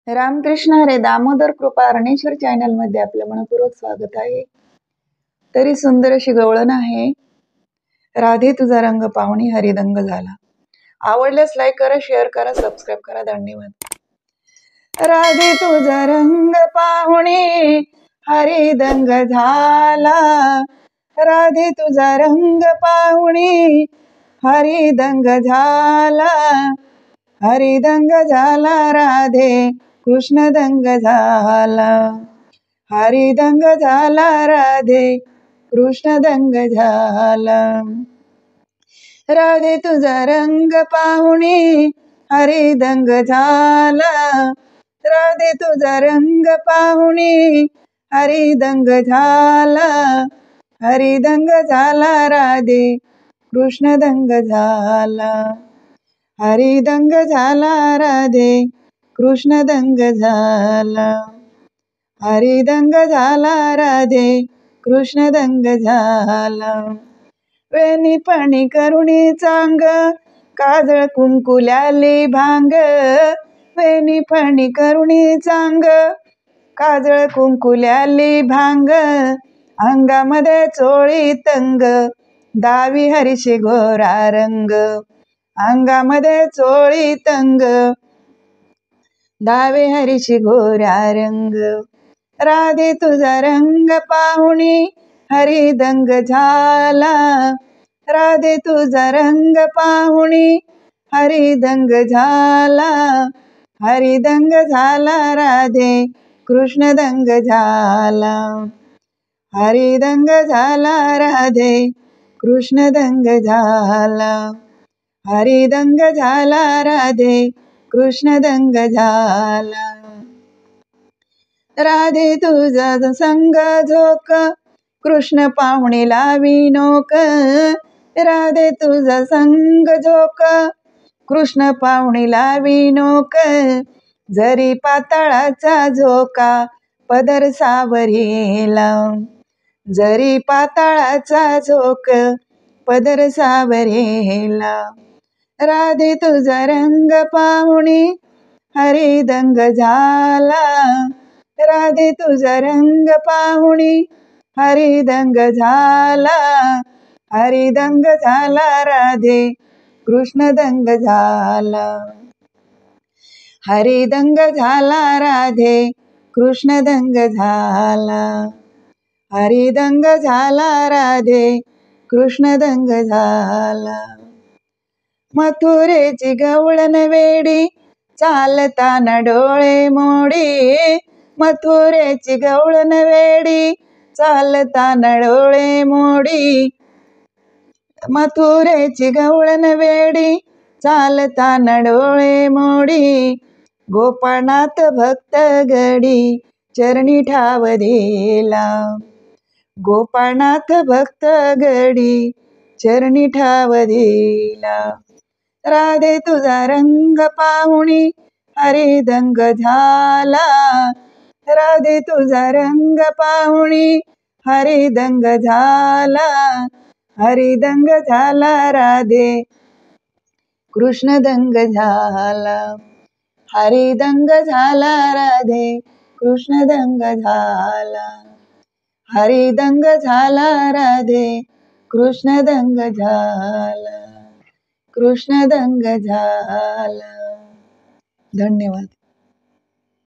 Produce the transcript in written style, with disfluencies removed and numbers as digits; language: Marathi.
रामकृष्ण हरे. दामोदर कृपा अरणेश्वर चॅनल मध्ये आपलं मनपूर्वक स्वागत आहे. तरी सुंदर अशी गवळण आहे. राधे तुझा रंग पाहुणी हरिदंग झाला. आवडल्यास लाईक करा, शेअर करा, सबस्क्राईब करा. धन्यवाद. राधे तुझा रंग पाहुणी हरिदंग झाला. राधे तुझा रंग पाहुणी हरिदंग झाला. हरिदंग झाला राधे कृष्ण दंग झाला. हरिदंग झाला राधे कृष्ण दंग झाला. राधे तुझा रंग पाहुणी हरिदंग झाला. राधे तुझा रंग पाहुणी हरिदंग झाला. हरिदंग झाला राधे कृष्ण दंग झाला. हरिदंग झाला राधे कृष्ण दंग झाला. हरिदंग झाला राधे कृष्ण दंग झाला. वेणी पाणी करुणी चांग काजळ कुंकुल्याली भांग. वेणी पाणी करुणी चांग काजळ कुंकुल्याली भांग. अंगामध्ये चोळी तंग दावी हरीशी गोरा रंग. अंगामध्ये चोळी तंग दावे हरीशी गोरा रंग. राधे तुझा रंग पाहुणी हरिदंग झाला. राधे तुझा रंग पाहुणी हरिदंग झाला. हरिदंग झाला राधे कृष्ण दंग झाला. हरिदंग झाला राधे कृष्ण दंग झाला. हरिदंग झाला राधे कृष्ण दंग झाला. राधे तुझा संग झोक कृष्ण पाहुणी लावी नोक. राधे तुझा संग झोक कृष्ण पाहुणी लावी नोक. जरी पाताळाचा झोका पदर सावरीला. जरी पाताळाचा झोक पदर सावरीला. राधे तुझा रंग पाहुणी हरिदंग झाला. राधे तुझा रंग पाहुणी हरिदंग झाला. हरिदंग झाला राधे कृष्ण दंग झाला. हरिदंग झाला राधे कृष्ण दंग झाला. हरिदंग झाला राधे कृष्ण दंग झाला. मथुरेची गवळण वेडी चालताना डोळे मोडी. मथुरेची गवळण वेडी चालताना डोळे मोडी. मथुरेची गवळण वेडी चालताना डोळे मोडी. गोपाळनाथ भक्त गडी चरणी ठाव दिला. गोपाळनाथ भक्त गडी चरणी ठाव दिला. राधे तुझा रंग पाहुणी हरिदंग झाला. राधे तुझा रंग पाहुणी हरिदंग झाला. हरिदंग झाला राधे कृष्ण दंग झाला. हरिदंग झाला राधे कृष्ण दंग झाला. हरिदंग झाला राधे कृष्ण दंग झाला. कृष्ण दंग झाला. धन्यवाद.